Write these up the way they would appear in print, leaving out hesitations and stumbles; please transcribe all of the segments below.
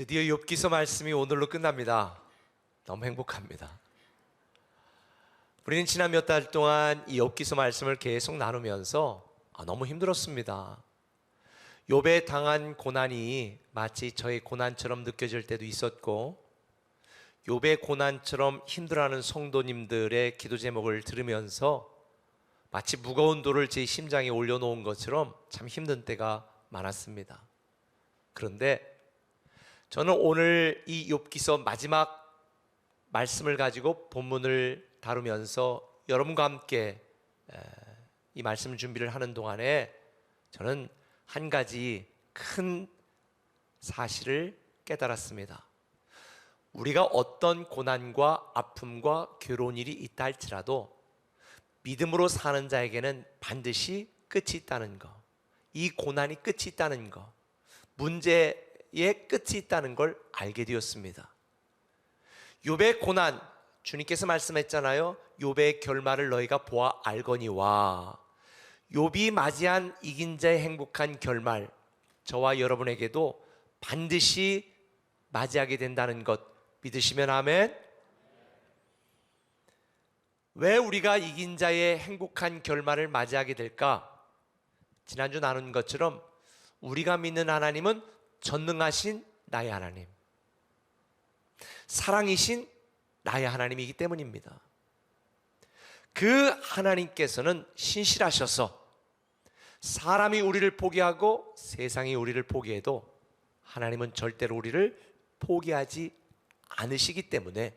드디어 욥기서 말씀이 오늘로 끝납니다. 너무 행복합니다. 우리는 지난 몇 달 동안 이 욥기서 말씀을 계속 나누면서 너무 힘들었습니다. 욥에 당한 고난이 마치 저의 고난처럼 느껴질 때도 있었고, 욥의 고난처럼 힘들어하는 성도님들의 기도 제목을 들으면서 마치 무거운 돌을 제 심장에 올려놓은 것처럼 참 힘든 때가 많았습니다. 그런데 저는 오늘 이 욥기서 마지막 말씀을 가지고 본문을 다루면서 여러분과 함께 이 말씀 준비를 하는 동안에 저는 한 가지 큰 사실을 깨달았습니다. 우리가 어떤 고난과 아픔과 괴로운 일이 있다 할지라도 믿음으로 사는 자에게는 반드시 끝이 있다는 것, 이 고난이 끝이 있다는 것, 문제의 끝이 있다는 걸 알게 되었습니다. 욥의 고난, 주님께서 말씀했잖아요. 욥의 결말을 너희가 보아 알거니와. 욥이 맞이한 이긴 자의 행복한 결말, 저와 여러분에게도 반드시 맞이하게 된다는 것 믿으시면 아멘. 왜 우리가 이긴 자의 행복한 결말을 맞이하게 될까? 지난주 나눈 것처럼 우리가 믿는 하나님은 전능하신 나의 하나님, 사랑이신 나의 하나님이기 때문입니다. 그 하나님께서는 신실하셔서 사람이 우리를 포기하고 세상이 우리를 포기해도 하나님은 절대로 우리를 포기하지 않으시기 때문에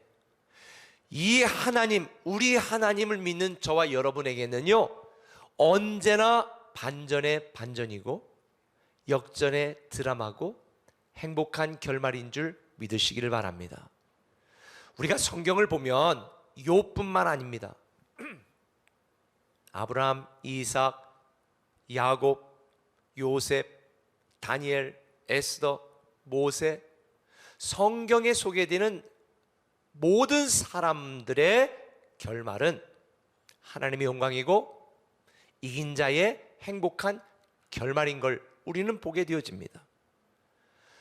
이 하나님, 우리 하나님을 믿는 저와 여러분에게는요, 언제나 반전의 반전이고 역전의 드라마고 행복한 결말인 줄 믿으시기를 바랍니다. 우리가 성경을 보면 욥뿐만 아닙니다. 아브라함, 이삭, 야곱, 요셉, 다니엘, 에스더, 모세, 성경에 소개되는 모든 사람들의 결말은 하나님의 영광이고 이긴 자의 행복한 결말인 걸 우리는 보게 되어집니다.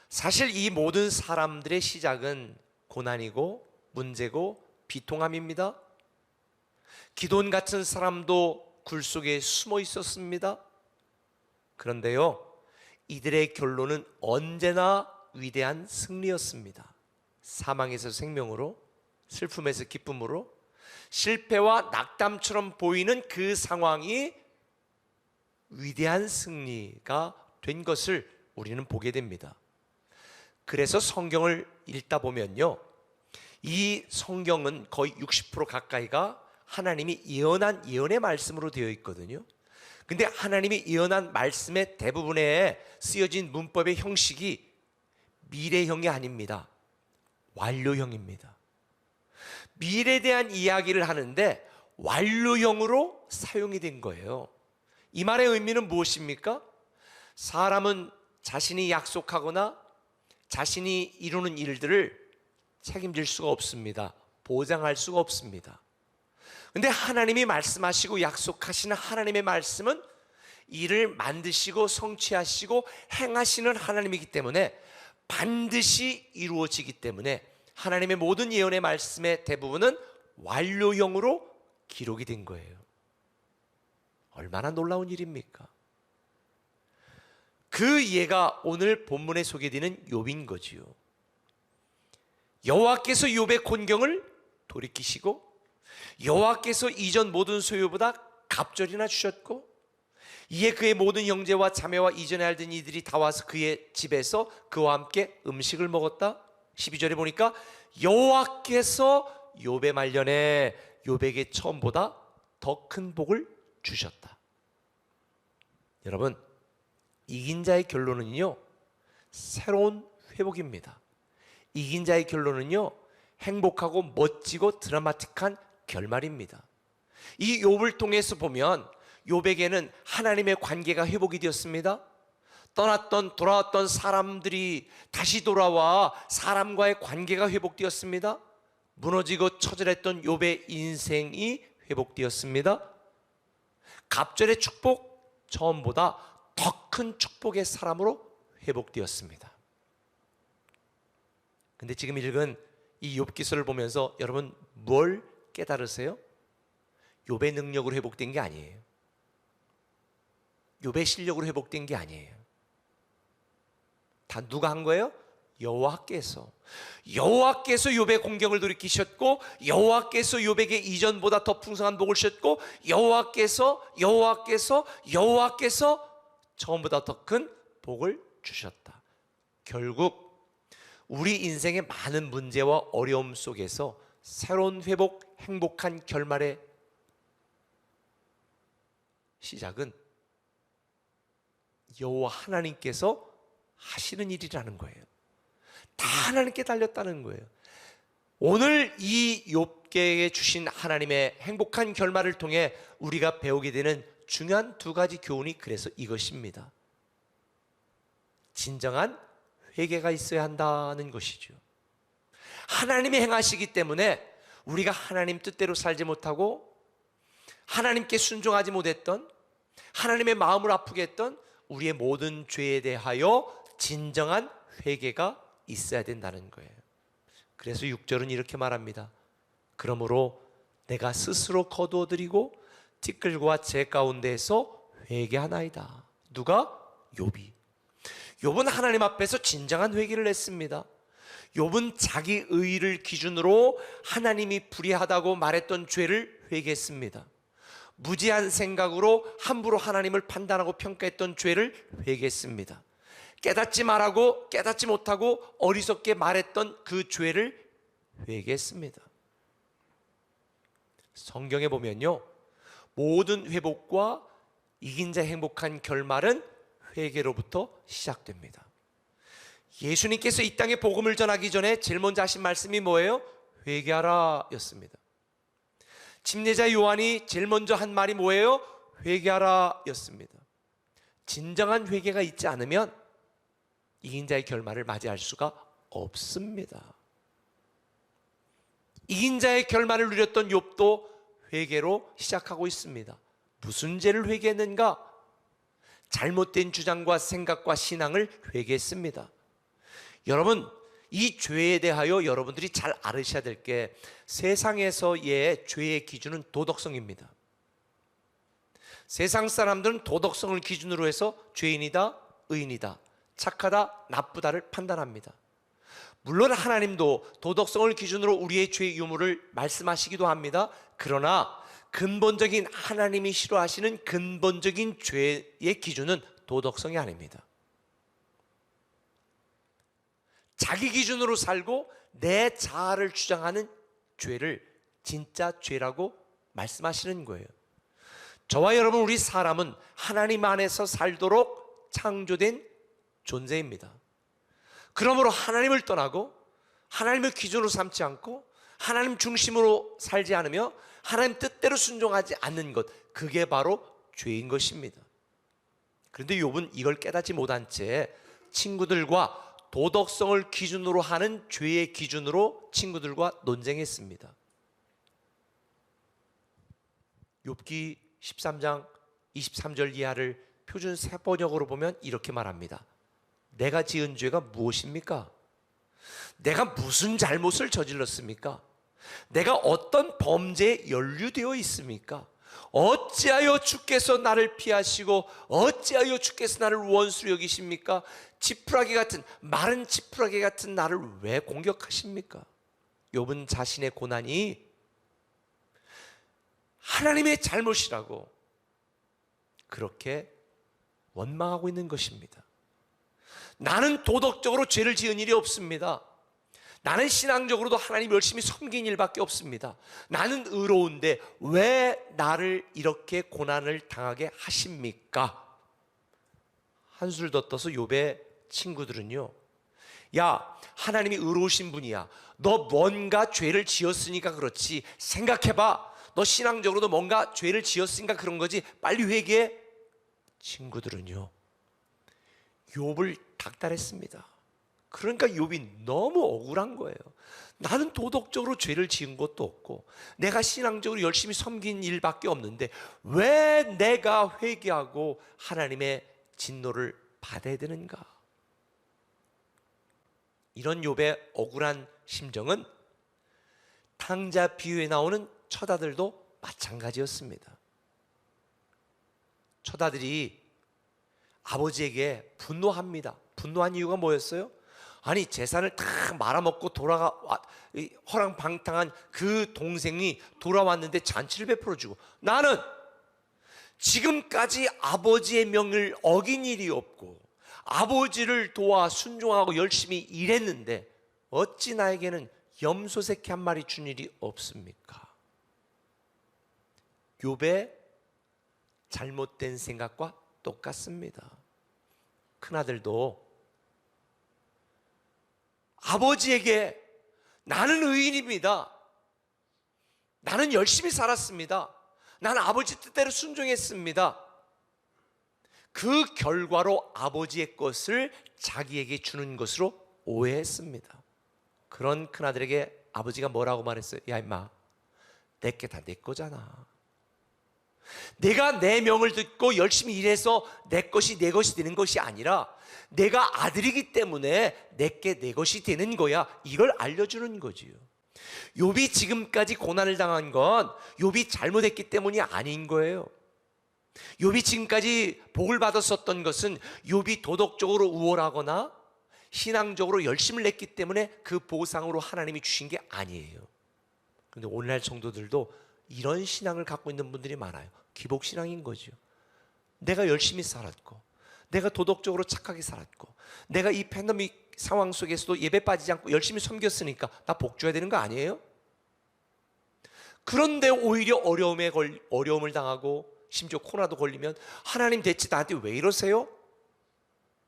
사실 이 모든 사람들의 시작은 고난이고 문제고 비통함입니다. 기돈 같은 사람도 굴 속에 숨어 있었습니다. 그런데요, 이들의 결론은 언제나 위대한 승리였습니다. 사망에서 생명으로, 슬픔에서 기쁨으로, 실패와 낙담처럼 보이는 그 상황이 위대한 승리가 된 것을 우리는 보게 됩니다. 그래서 성경을 읽다 보면요, 이 성경은 거의 60% 가까이가 하나님이 예언한 예언의 말씀으로 되어 있거든요. 근데 하나님이 예언한 말씀의 대부분에 쓰여진 문법의 형식이 미래형이 아닙니다. 완료형입니다. 미래에 대한 이야기를 하는데 완료형으로 사용이 된 거예요. 이 말의 의미는 무엇입니까? 사람은 자신이 약속하거나 자신이 이루는 일들을 책임질 수가 없습니다. 보장할 수가 없습니다. 근데 하나님이 말씀하시고 약속하시는 하나님의 말씀은 일을 만드시고 성취하시고 행하시는 하나님이기 때문에 반드시 이루어지기 때문에 하나님의 모든 예언의 말씀의 대부분은 완료형으로 기록이 된 거예요. 얼마나 놀라운 일입니까? 그 예가 오늘 본문에 소개되는 욥인 거지요. 여호와께서 욥의 곤경을 돌이키시고 여호와께서 이전 모든 소유보다 갑절이나 주셨고 이에 그의 모든 형제와 자매와 이전에 알던 이들이 다 와서 그의 집에서 그와 함께 음식을 먹었다. 12절에 보니까 여호와께서 욥의 말년에 욥에게 처음보다 더 큰 복을 주셨다. 여러분, 이긴 자의 결론은요, 새로운 회복입니다. 이긴 자의 결론은요, 행복하고 멋지고 드라마틱한 결말입니다. 이 욥을 통해서 보면 욥에게는 하나님의 관계가 회복이 되었습니다. 돌아왔던 사람들이 다시 돌아와 사람과의 관계가 회복되었습니다. 무너지고 처절했던 욥의 인생이 회복되었습니다. 갑절의 축복, 처음보다 더 큰 축복의 사람으로 회복되었습니다. 근데 지금 읽은 이 욥기서를 보면서 여러분 뭘 깨달으세요? 욥의 능력으로 회복된 게 아니에요. 욥의 실력으로 회복된 게 아니에요. 다 누가 한 거예요? 여호와께서 욥의 공경을 돌이키셨고, 여호와께서 욥에게 이전보다 더 풍성한 복을 주셨고, 여호와께서 처음보다 더 큰 복을 주셨다. 결국 우리 인생의 많은 문제와 어려움 속에서 새로운 회복, 행복한 결말의 시작은 여호와 하나님께서 하시는 일이라는 거예요. 다 하나님께 달렸다는 거예요. 오늘 이 욥기에 주신 하나님의 행복한 결말을 통해 우리가 배우게 되는 중요한 두 가지 교훈이 그래서 이것입니다. 진정한 회개가 있어야 한다는 것이죠. 하나님이 행하시기 때문에 우리가 하나님 뜻대로 살지 못하고 하나님께 순종하지 못했던, 하나님의 마음을 아프게 했던 우리의 모든 죄에 대하여 진정한 회개가 있어야 된다는 거예요. 그래서 6절은 이렇게 말합니다. 그러므로 내가 스스로 거두어드리고 티끌과 재 가운데에서 회개하나이다. 누가? 욥이. 욥은 하나님 앞에서 진정한 회개를 했습니다. 욥은 자기 의의를 기준으로 하나님이 불의하다고 말했던 죄를 회개했습니다. 무지한 생각으로 함부로 하나님을 판단하고 평가했던 죄를 회개했습니다. 깨닫지 말라고 깨닫지 못하고 어리석게 말했던 그 죄를 회개했습니다. 성경에 보면요, 모든 회복과 이긴 자의 행복한 결말은 회개로부터 시작됩니다. 예수님께서 이 땅에 복음을 전하기 전에 제일 먼저 하신 말씀이 뭐예요? 회개하라 였습니다. 침례자 요한이 제일 먼저 한 말이 뭐예요? 회개하라 였습니다. 진정한 회개가 있지 않으면 이긴 자의 결말을 맞이할 수가 없습니다. 이긴 자의 결말을 누렸던 욥도 회개로 시작하고 있습니다. 무슨 죄를 회개했는가? 잘못된 주장과 생각과 신앙을 회개했습니다. 여러분, 이 죄에 대하여 여러분들이 잘 알으셔야 될 게, 세상에서의 죄의 기준은 도덕성입니다. 세상 사람들은 도덕성을 기준으로 해서 죄인이다, 의인이다, 착하다, 나쁘다를 판단합니다. 물론 하나님도 도덕성을 기준으로 우리의 죄의 유무를 말씀하시기도 합니다. 그러나 근본적인, 하나님이 싫어하시는 근본적인 죄의 기준은 도덕성이 아닙니다. 자기 기준으로 살고 내 자아를 주장하는 죄를 진짜 죄라고 말씀하시는 거예요. 저와 여러분, 우리 사람은 하나님 안에서 살도록 창조된 존재입니다. 그러므로 하나님을 떠나고 하나님을 기준으로 삼지 않고 하나님 중심으로 살지 않으며 하나님 뜻대로 순종하지 않는 것, 그게 바로 죄인 것입니다. 그런데 욥은 이걸 깨닫지 못한 채 친구들과 도덕성을 기준으로 하는 죄의 기준으로 친구들과 논쟁했습니다. 욥기 13장 23절 이하를 표준 세번역으로 보면 이렇게 말합니다. 내가 지은 죄가 무엇입니까? 내가 무슨 잘못을 저질렀습니까? 내가 어떤 범죄에 연루되어 있습니까? 어찌하여 주께서 나를 피하시고 어찌하여 주께서 나를 원수로 여기십니까? 지푸라기 같은, 마른 지푸라기 같은 나를 왜 공격하십니까? 욥은 자신의 고난이 하나님의 잘못이라고 그렇게 원망하고 있는 것입니다. 나는 도덕적으로 죄를 지은 일이 없습니다. 나는 신앙적으로도 하나님 열심히 섬긴 일밖에 없습니다. 나는 의로운데 왜 나를 이렇게 고난을 당하게 하십니까? 한술 더 떠서 욥의 친구들은요, 야, 하나님이 의로우신 분이야, 너 뭔가 죄를 지었으니까 그렇지, 생각해봐, 너 신앙적으로도 뭔가 죄를 지었으니까 그런 거지, 빨리 회개해. 친구들은요, 욥을 닥달했습니다. 그러니까 욥이 너무 억울한 거예요. 나는 도덕적으로 죄를 지은 것도 없고 내가 신앙적으로 열심히 섬긴 일밖에 없는데 왜 내가 회개하고 하나님의 진노를 받아야 되는가? 이런 욥의 억울한 심정은 탕자 비유에 나오는 처자들도 마찬가지였습니다. 처자들이 아버지에게 분노합니다. 분노한 이유가 뭐였어요? 아니, 재산을 다 말아먹고 허랑방탕한 그 동생이 돌아왔는데 잔치를 베풀어주고, 나는 지금까지 아버지의 명을 어긴 일이 없고 아버지를 도와 순종하고 열심히 일했는데 어찌 나에게는 염소 새끼 한 마리 준 일이 없습니까? 욥의 잘못된 생각과 똑같습니다. 큰아들도 아버지에게 나는 의인입니다, 나는 열심히 살았습니다, 나는 아버지 뜻대로 순종했습니다, 그 결과로 아버지의 것을 자기에게 주는 것으로 오해했습니다. 그런 큰아들에게 아버지가 뭐라고 말했어요? 야 임마, 내게 다 내 거잖아. 내가 내 명을 듣고 열심히 일해서 내 것이 내 것이 되는 것이 아니라 내가 아들이기 때문에 내게 내 것이 되는 거야. 이걸 알려주는 거지요. 욥이 지금까지 고난을 당한 건 욥이 잘못했기 때문이 아닌 거예요. 욥이 지금까지 복을 받았었던 것은 욥이 도덕적으로 우월하거나 신앙적으로 열심을 냈기 때문에 그 보상으로 하나님이 주신 게 아니에요. 그런데 오늘날 성도들도 이런 신앙을 갖고 있는 분들이 많아요. 기복신앙인 거죠. 내가 열심히 살았고, 내가 도덕적으로 착하게 살았고, 내가 이 팬데믹 상황 속에서도 예배 빠지지 않고 열심히 섬겼으니까 나 복 줘야 되는 거 아니에요? 그런데 오히려 어려움을 당하고 심지어 코로나도 걸리면 하나님 대체 나한테 왜 이러세요?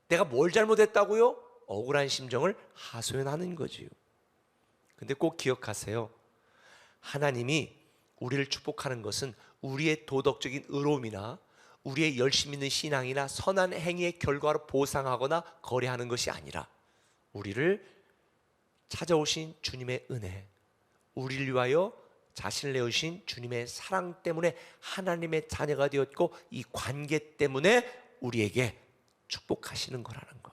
내가 뭘 잘못했다고요? 억울한 심정을 하소연하는 거지요. 근데 꼭 기억하세요. 하나님이 우리를 축복하는 것은 우리의 도덕적인 의로움이나 우리의 열심 있는 신앙이나 선한 행위의 결과로 보상하거나 거래하는 것이 아니라 우리를 찾아오신 주님의 은혜, 우리를 위하여 자신을 내어주신 주님의 사랑 때문에 하나님의 자녀가 되었고, 이 관계 때문에 우리에게 축복하시는 거라는 거.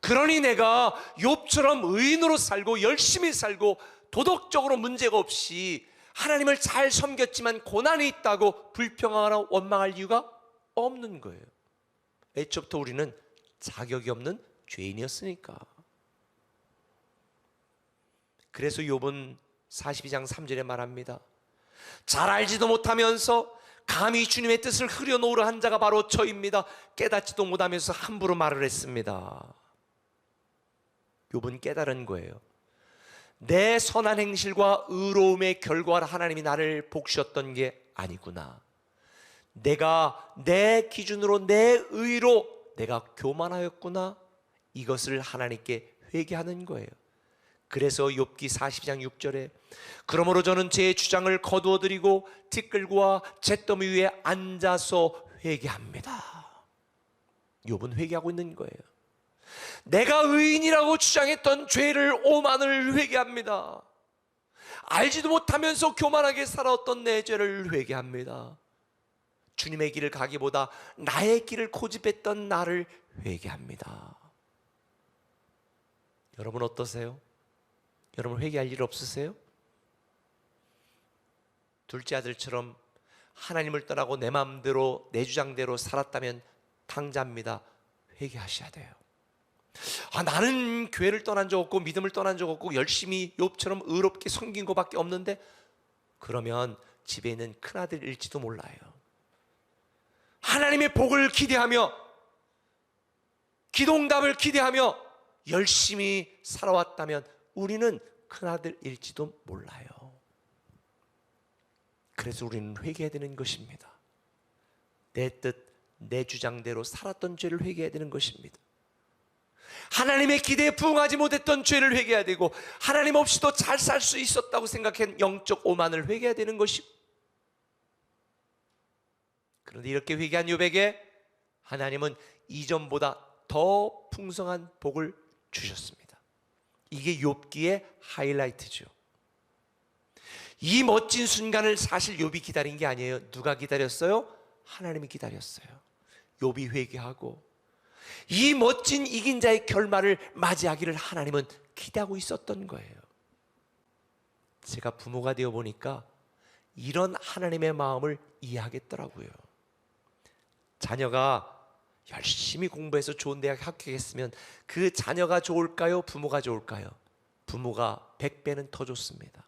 그러니 내가 욥처럼 의인으로 살고 열심히 살고 도덕적으로 문제가 없이 하나님을 잘 섬겼지만 고난이 있다고 불평하거나 원망할 이유가 없는 거예요. 애초부터 우리는 자격이 없는 죄인이었으니까. 그래서 욥은 42장 3절에 말합니다. 잘 알지도 못하면서 감히 주님의 뜻을 흐려놓으려 한 자가 바로 저입니다. 깨닫지도 못하면서 함부로 말을 했습니다. 욥은 깨달은 거예요. 내 선한 행실과 의로움의 결과로 하나님이 나를 복주셨던 게 아니구나. 내가 내 기준으로 내 의로 내가 교만하였구나. 이것을 하나님께 회개하는 거예요. 그래서 욥기 42장 6절에 그러므로 저는 제 주장을 거두어드리고 티끌과 잿더미 위에 앉아서 회개합니다. 욥은 회개하고 있는 거예요. 내가 의인이라고 주장했던 죄를 오만을 회개합니다. 알지도 못하면서 교만하게 살아왔던 내 죄를 회개합니다. 주님의 길을 가기보다 나의 길을 고집했던 나를 회개합니다. 여러분 어떠세요? 여러분 회개할 일 없으세요? 둘째 아들처럼 하나님을 떠나고 내 마음대로 내 주장대로 살았다면 탕자입니다. 회개하셔야 돼요. 나는 교회를 떠난 적 없고 믿음을 떠난 적 없고 열심히 욥처럼 의롭게 섬긴 것밖에 없는데, 그러면 집에 있는 큰아들일지도 몰라요. 하나님의 복을 기대하며 기도응답을 기대하며 열심히 살아왔다면 우리는 큰아들일지도 몰라요. 그래서 우리는 회개해야 되는 것입니다. 내 뜻, 내 주장대로 살았던 죄를 회개해야 되는 것입니다. 하나님의 기대에 부응하지 못했던 죄를 회개해야 되고, 하나님 없이도 잘 살 수 있었다고 생각한 영적 오만을 회개해야 되는 것이고, 그런데 이렇게 회개한 욥에게 하나님은 이전보다 더 풍성한 복을 주셨습니다. 이게 욥기의 하이라이트죠. 이 멋진 순간을 사실 욥이 기다린 게 아니에요. 누가 기다렸어요? 하나님이 기다렸어요. 욥이 회개하고 이 멋진 이긴 자의 결말을 맞이하기를 하나님은 기대하고 있었던 거예요. 제가 부모가 되어 보니까 이런 하나님의 마음을 이해하겠더라고요. 자녀가 열심히 공부해서 좋은 대학 합격했으면 그 자녀가 좋을까요? 부모가 좋을까요? 부모가 100배는 더 좋습니다.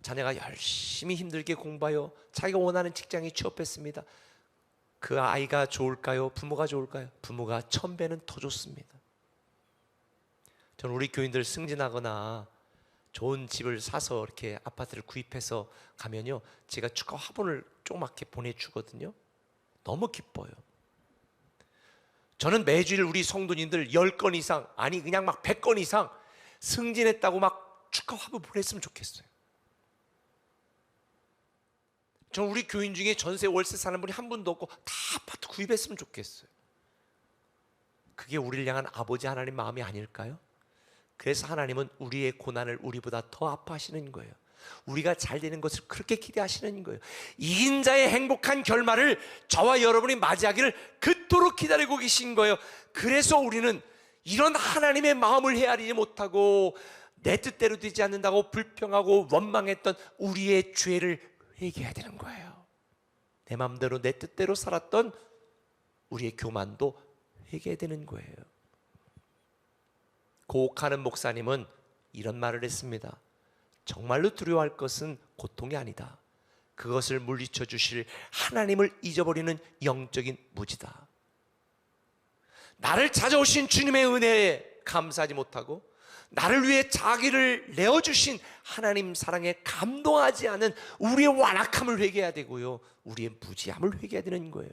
자녀가 열심히 힘들게 공부하여 자기가 원하는 직장에 취업했습니다. 그 아이가 좋을까요? 부모가 좋을까요? 부모가 1000배는 더 좋습니다. 저는 우리 교인들 승진하거나 좋은 집을 사서 이렇게 아파트를 구입해서 가면요, 제가 축하 화분을 조그맣게 보내주거든요. 너무 기뻐요. 저는 매주일 우리 성도님들 10건 이상, 아니 그냥 막 100건 이상 승진했다고 막 축하 화분 보냈으면 좋겠어요. 저는 우리 교인 중에 전세 월세 사는 분이 한 분도 없고 다 아파트 구입했으면 좋겠어요. 그게 우리를 향한 아버지 하나님 마음이 아닐까요? 그래서 하나님은 우리의 고난을 우리보다 더 아파하시는 거예요. 우리가 잘 되는 것을 그렇게 기대하시는 거예요. 이긴 자의 행복한 결말을 저와 여러분이 맞이하기를 그토록 기다리고 계신 거예요. 그래서 우리는 이런 하나님의 마음을 헤아리지 못하고 내 뜻대로 되지 않는다고 불평하고 원망했던 우리의 죄를 회개해야 되는 거예요. 내 마음대로 내 뜻대로 살았던 우리의 교만도 회개해야 되는 거예요. 고옥하는 목사님은 이런 말을 했습니다. 정말로 두려워할 것은 고통이 아니다. 그것을 물리쳐 주실 하나님을 잊어버리는 영적인 무지다. 나를 찾아오신 주님의 은혜에 감사하지 못하고 나를 위해 자기를 내어주신 하나님 사랑에 감동하지 않은 우리의 완악함을 회개해야 되고요, 우리의 무지함을 회개해야 되는 거예요.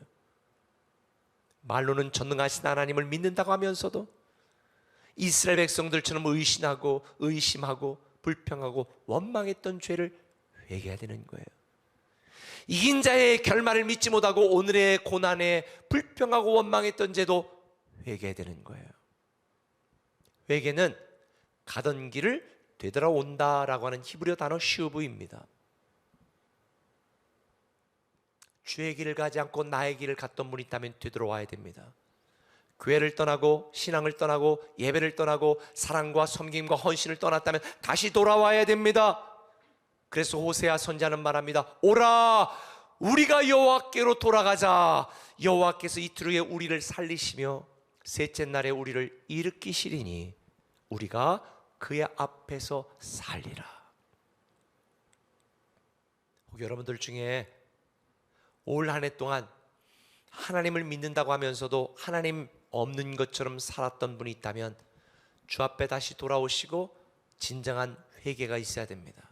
말로는 전능하신 하나님을 믿는다고 하면서도 이스라엘 백성들처럼 의심하고 불평하고 원망했던 죄를 회개해야 되는 거예요. 이긴 자의 결말을 믿지 못하고 오늘의 고난에 불평하고 원망했던 죄도 회개해야 되는 거예요. 회개는 가던 길을 되돌아온다라고 하는 히브리어 단어 슈브입니다. 주의 길을 가지 않고 나의 길을 갔던 분이 있다면 되돌아와야 됩니다. 교회를 떠나고 신앙을 떠나고 예배를 떠나고 사랑과 섬김과 헌신을 떠났다면 다시 돌아와야 됩니다. 그래서 호세아 선지자는 말합니다. 오라, 우리가 여호와께로 돌아가자. 여호와께서 이틀 후에 우리를 살리시며 셋째 날에 우리를 일으키시리니 우리가 그의 앞에서 살리라. 혹 여러분들 중에 올 한 해 동안 하나님을 믿는다고 하면서도 하나님 없는 것처럼 살았던 분이 있다면 주 앞에 다시 돌아오시고 진정한 회개가 있어야 됩니다.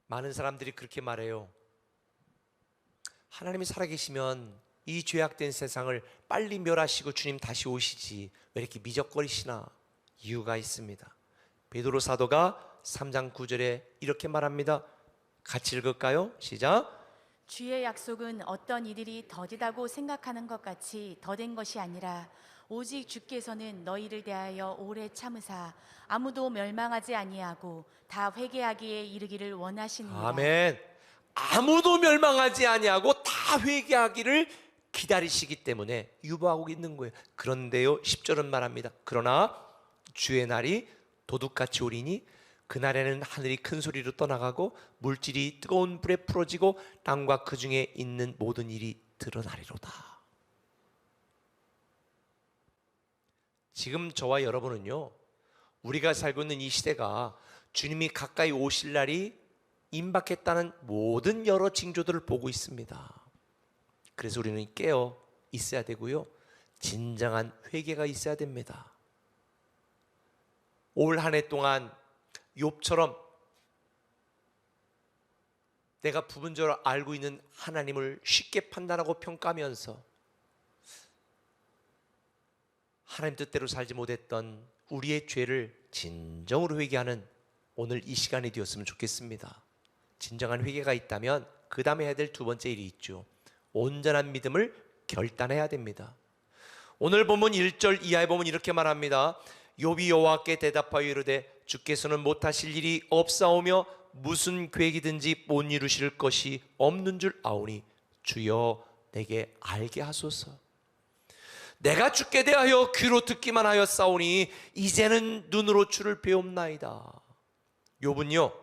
많은 사람들이 그렇게 말해요. 하나님이 살아계시면 이 죄악된 세상을 빨리 멸하시고 주님 다시 오시지 왜 이렇게 미적거리시나? 이유가 있습니다. 베드로 사도가 3장 9절에 이렇게 말합니다. 같이 읽을까요? 시작. 주의 약속은 어떤 이들이 더디다고 생각하는 것 같이 더된 것이 아니라 오직 주께서는 너희를 대하여 오래 참으사 아무도 멸망하지 아니하고 다 회개하기에 이르기를 원하시느니라. 아멘. 아무도 멸망하지 아니하고 다 회개하기를 기다리시기 때문에 유보하고 있는 거예요. 그런데요 10절은 말합니다. 그러나 주의 날이 도둑같이 오리니 그날에는 하늘이 큰 소리로 떠나가고 물질이 뜨거운 불에 풀어지고 땅과 그 중에 있는 모든 일이 드러나리로다. 지금 저와 여러분은요, 우리가 살고 있는 이 시대가 주님이 가까이 오실 날이 임박했다는 모든 여러 징조들을 보고 있습니다. 그래서 우리는 깨어 있어야 되고요, 진정한 회개가 있어야 됩니다. 올 한 해 동안 욥처럼 내가 부분적으로 알고 있는 하나님을 쉽게 판단하고 평가하면서 하나님 뜻대로 살지 못했던 우리의 죄를 진정으로 회개하는 오늘 이 시간이 되었으면 좋겠습니다. 진정한 회개가 있다면 그 다음에 해야 될 두 번째 일이 있죠. 온전한 믿음을 결단해야 됩니다. 오늘 보면 1절 이하에 보면 이렇게 말합니다. 욥이 여호와께 대답하여 이르되 주께서는 못하실 일이 없사오며 무슨 계획이든지 못 이루실 것이 없는 줄 아오니 주여 내게 알게 하소서. 내가 주께 대하여 귀로 듣기만 하여 싸우니 이제는 눈으로 주를 배옵나이다. 욥은요,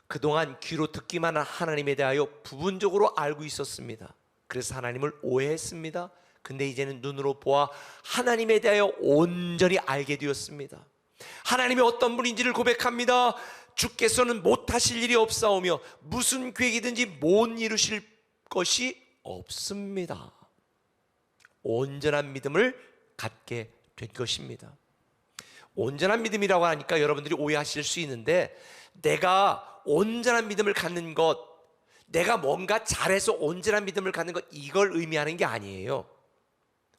그동안 귀로 듣기만 한 하나님에 대하여 부분적으로 알고 있었습니다. 그래서 하나님을 오해했습니다. 근데 이제는 눈으로 보아 하나님에 대하여 온전히 알게 되었습니다. 하나님이 어떤 분인지를 고백합니다. 주께서는 못하실 일이 없사오며 무슨 계획이든지 못 이루실 것이 없습니다. 온전한 믿음을 갖게 된 것입니다. 온전한 믿음이라고 하니까 여러분들이 오해하실 수 있는데, 내가 온전한 믿음을 갖는 것, 내가 뭔가 잘해서 온전한 믿음을 갖는 것, 이걸 의미하는 게 아니에요.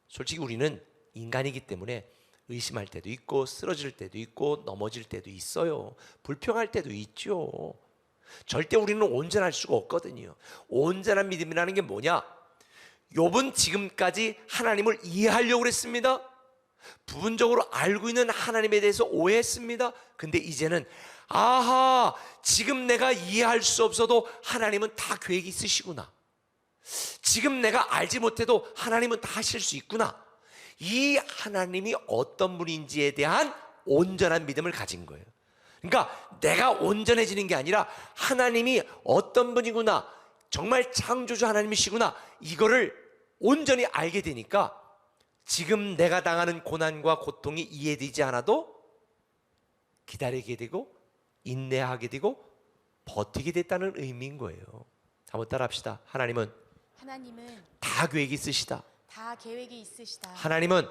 솔직히 우리는 인간이기 때문에 의심할 때도 있고 쓰러질 때도 있고 넘어질 때도 있어요. 불평할 때도 있죠. 절대 우리는 온전할 수가 없거든요. 온전한 믿음이라는 게 뭐냐? 욥은 지금까지 하나님을 이해하려고 그랬습니다. 부분적으로 알고 있는 하나님에 대해서 오해했습니다. 근데 이제는 아하, 지금 내가 이해할 수 없어도 하나님은 다 계획이 있으시구나. 지금 내가 알지 못해도 하나님은 다 하실 수 있구나. 이 하나님이 어떤 분인지에 대한 온전한 믿음을 가진 거예요. 그러니까 내가 온전해지는 게 아니라 하나님이 어떤 분이구나, 정말 창조주 하나님이시구나, 이거를 온전히 알게 되니까 지금 내가 당하는 고난과 고통이 이해되지 않아도 기다리게 되고 인내하게 되고 버티게 됐다는 의미인 거예요. 한번 따라합시다. 하나님은 다 계획이 있으시다. 다 계획이 있으시다. 하나님은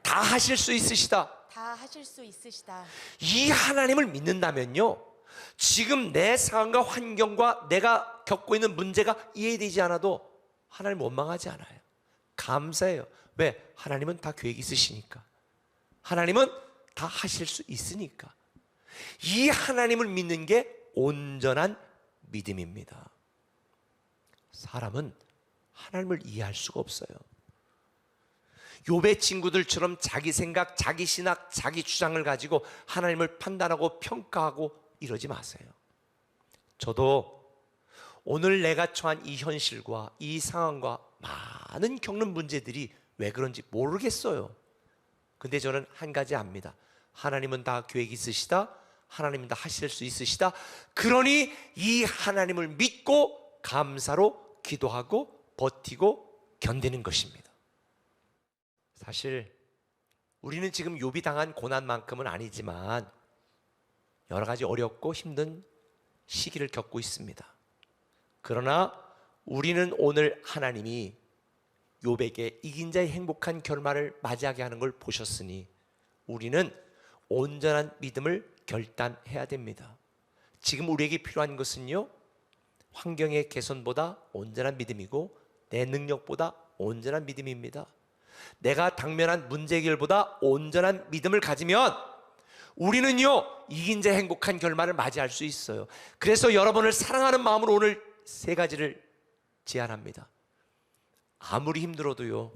다 하실 수 있으시다. 다 하실 수 있으시다. 이 하나님을 믿는다면요, 지금 내 상황과 환경과 내가 겪고 있는 문제가 이해되지 않아도 하나님 원망하지 않아요. 감사해요. 왜? 하나님은 다 계획이 있으시니까. 하나님은 다 하실 수 있으니까. 이 하나님을 믿는 게 온전한 믿음입니다. 사람은 하나님을 이해할 수가 없어요. 욥의 친구들처럼 자기 생각, 자기 신학, 자기 주장을 가지고 하나님을 판단하고 평가하고 이러지 마세요. 저도 오늘 내가 처한 이 현실과 이 상황과 많은 겪는 문제들이 왜 그런지 모르겠어요. 근데 저는 한 가지 압니다. 하나님은 다 계획이 있으시다. 하나님은 다 하실 수 있으시다. 그러니 이 하나님을 믿고 감사로 기도하고 버티고 견디는 것입니다. 사실 우리는 지금 욥이 당한 고난만큼은 아니지만 여러 가지 어렵고 힘든 시기를 겪고 있습니다. 그러나 우리는 오늘 하나님이 욥에게 이긴 자의 행복한 결말을 맞이하게 하는 걸 보셨으니 우리는 온전한 믿음을 결단해야 됩니다. 지금 우리에게 필요한 것은요, 환경의 개선보다 온전한 믿음이고 내 능력보다 온전한 믿음입니다. 내가 당면한 문제 해결보다 온전한 믿음을 가지면 우리는요, 이긴 자의 행복한 결말을 맞이할 수 있어요. 그래서 여러분을 사랑하는 마음으로 오늘 세 가지를 제안합니다. 아무리 힘들어도요,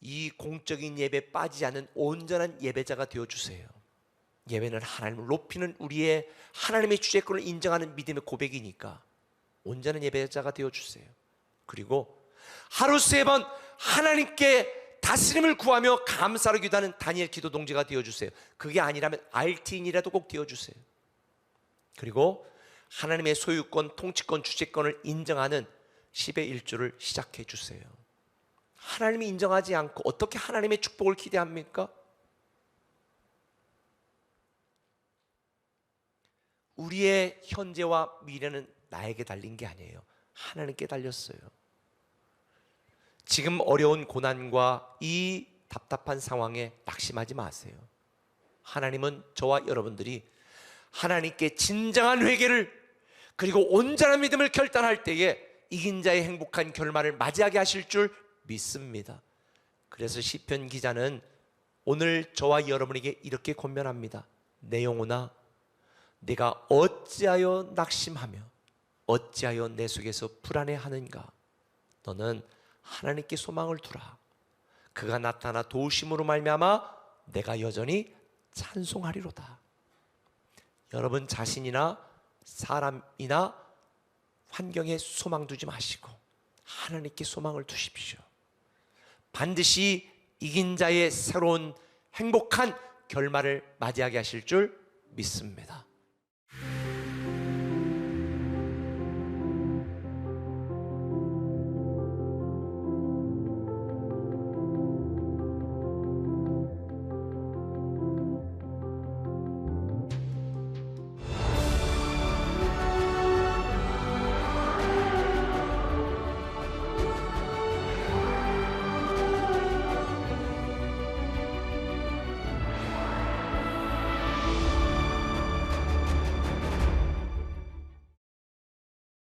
이 공적인 예배에 빠지지 않는 온전한 예배자가 되어주세요. 예배는 하나님을 높이는 우리의 하나님의 주재권을 인정하는 믿음의 고백이니까 온전한 예배자가 되어주세요. 그리고 하루 3번 하나님께 다스림을 구하며 감사로 기도하는 다니엘 기도 동지가 되어주세요. 그게 아니라면 RT인이라도 꼭 되어주세요. 그리고 하나님의 소유권, 통치권, 주재권을 인정하는 10의 1조를 시작해 주세요. 하나님이 인정하지 않고 어떻게 하나님의 축복을 기대합니까? 우리의 현재와 미래는 나에게 달린 게 아니에요. 하나님께 달렸어요. 지금 어려운 고난과 이 답답한 상황에 낙심하지 마세요. 하나님은 저와 여러분들이 하나님께 진정한 회개를 그리고 온전한 믿음을 결단할 때에 이긴 자의 행복한 결말을 맞이하게 하실 줄 믿습니다. 그래서 시편 기자는 오늘 저와 여러분에게 이렇게 권면합니다. 내 영혼아, 네가 어찌하여 낙심하며 어찌하여 내 속에서 불안해하는가? 너는 하나님께 소망을 두라. 그가 나타나 도우심으로 말미암아 내가 여전히 찬송하리로다. 여러분 자신이나 사람이나 환경에 소망 두지 마시고 하나님께 소망을 두십시오. 반드시 이긴 자의 새로운 행복한 결말을 맞이하게 하실 줄 믿습니다.